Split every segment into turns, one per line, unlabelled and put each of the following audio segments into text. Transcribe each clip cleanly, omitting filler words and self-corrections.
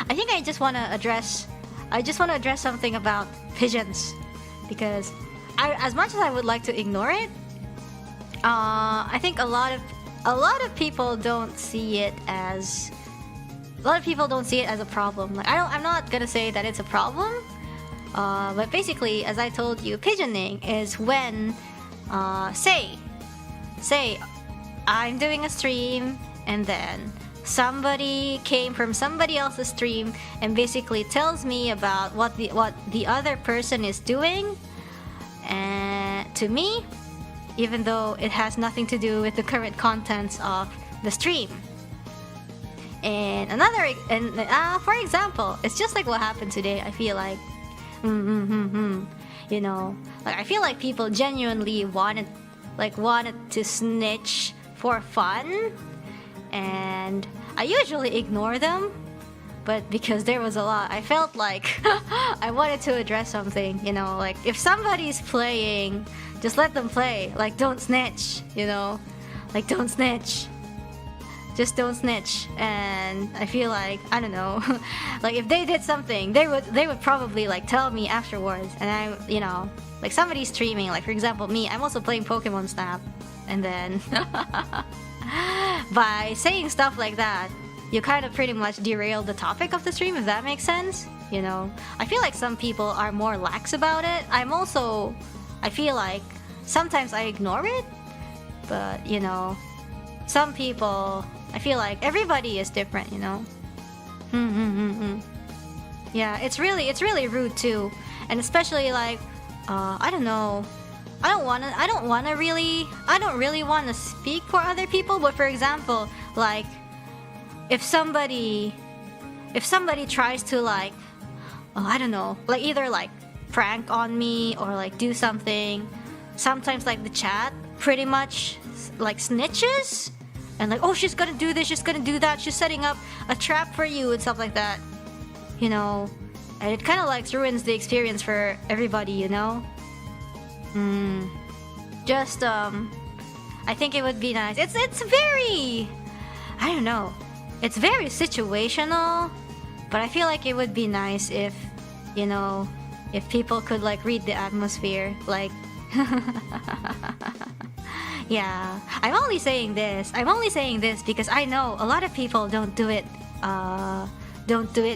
I think I just want to address something about pigeons, because as much as I would like to ignore it, I think a lot of people don't see it as a problem. Like, I'm not gonna say that it's a problem, but basically, as I told you, pigeoning is when, say I'm doing a stream and then somebody came from somebody else's stream and basically tells me about what the other person is doing, and to me, even though it has nothing to do with the current contents of the stream. And for example, it's just like what happened today. I feel like, you know, like I feel like people genuinely wanted to snitch for fun, and I usually ignore them, but because there was a lot, I felt like I wanted to address something, you know, like if somebody's playing, just let them play, like don't snitch, you know, like don't snitch. Just don't snitch. And I feel like, I don't know, like if they did something, they would probably like tell me afterwards. And I, you know, like somebody's streaming, like for example me, I'm also playing Pokemon Snap, and then by saying stuff like that, you kind of pretty much derail the topic of the stream, if that makes sense. You know, I feel like some people are more lax about it. I feel like sometimes I ignore it, but you know, some people, I feel like everybody is different, you know. Yeah, it's really rude too, and especially like, I don't know. I don't really want to speak for other people, but for example, like if somebody tries to like, I don't know, like either like prank on me or like do something, sometimes like the chat pretty much like snitches and like, oh, she's gonna do this, she's gonna do that, she's setting up a trap for you and stuff like that, you know. And it kind of like ruins the experience for everybody, you know. Just I think it would be nice. It's very, I don't know, it's very situational, but I feel like it would be nice if, you know, if people could like read the atmosphere, like yeah. I'm only saying this because I know a lot of people don't do it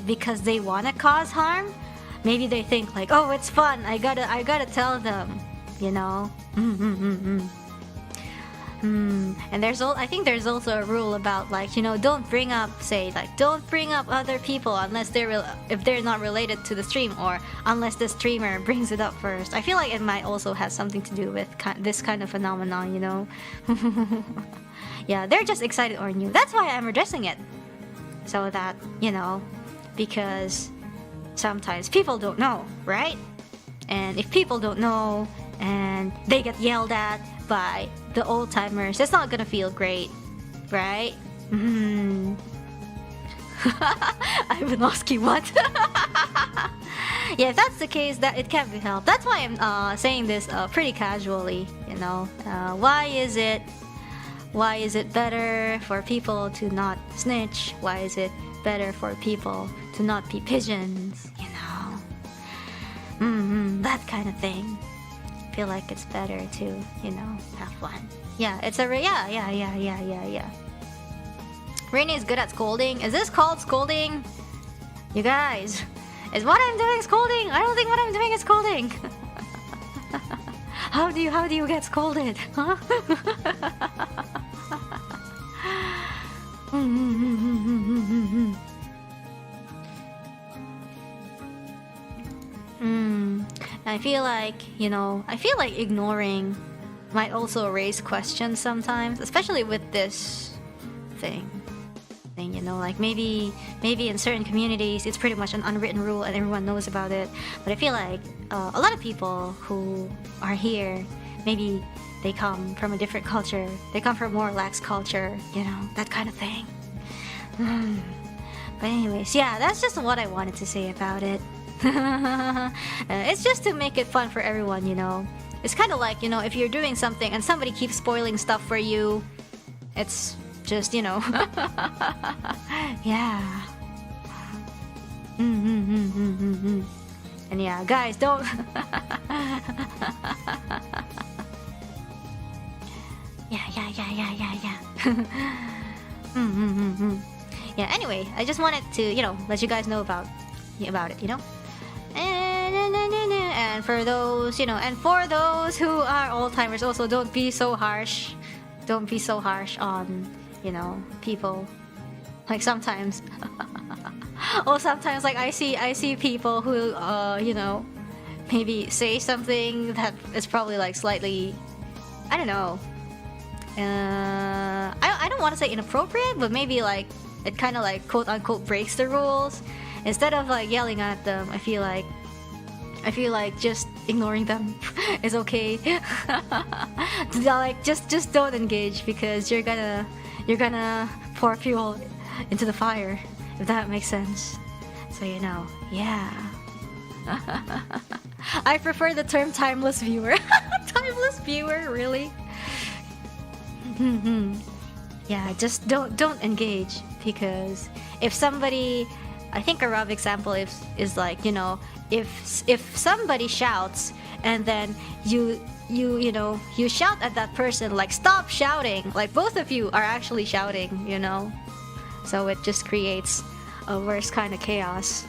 because they want to cause harm. Maybe they think like, oh, it's fun, I gotta tell them, you know. And I think there's also a rule about like, you know, don't bring up other people unless if they're not related to the stream, or unless the streamer brings it up first. I feel like it might also have something to do with this kind of phenomenon, you know. Yeah, they're just excited or new. That's why I'm addressing it, so that, you know, because sometimes people don't know, right? And if people don't know and they get yelled at by the old timers, it's not gonna feel great, right? Ivanovsky, what? Yeah, if that's the case, that it can't be helped. That's why I'm saying this pretty casually, you know. Why is it better for people to not snitch? Why is it better for people to not be pigeons, you know? That kind of thing. Feel like it's better to, you know, have fun. Yeah, it's yeah. Reine is good at scolding. Is this called scolding? You guys, is what I'm doing scolding? I don't think what I'm doing is scolding. How do you get scolded? Huh? I feel like, you know, ignoring might also raise questions sometimes, especially with this thing, you know, like maybe in certain communities it's pretty much an unwritten rule and everyone knows about it, but I feel like a lot of people who are here, maybe they come from a different culture, they come from a more lax culture, you know, that kind of thing. But anyways, yeah, that's just what I wanted to say about it. It's just to make it fun for everyone, you know. It's kind of like, you know, if you're doing something and somebody keeps spoiling stuff for you, it's just, you know. Yeah. And yeah, guys, don't. Yeah. Anyway, I just wanted to, let you guys know about it. And for those, for those who are old timers, also don't be so harsh. Don't be so harsh on, people. Like sometimes, sometimes like I see people who, maybe say something that is probably like slightly, I don't know. I don't want to say inappropriate, but maybe like it kind of like quote unquote breaks the rules. Instead of like yelling at them, I feel like just ignoring them is okay. Like just don't engage, because you're gonna pour fuel into the fire, if that makes sense. So yeah. I prefer the term timeless viewer. Timeless viewer, really? Yeah, just don't engage, because if somebody, I think a rough example is like, if somebody shouts and then you shout at that person, like stop shouting, like both of you are actually shouting, so it just creates a worse kind of chaos.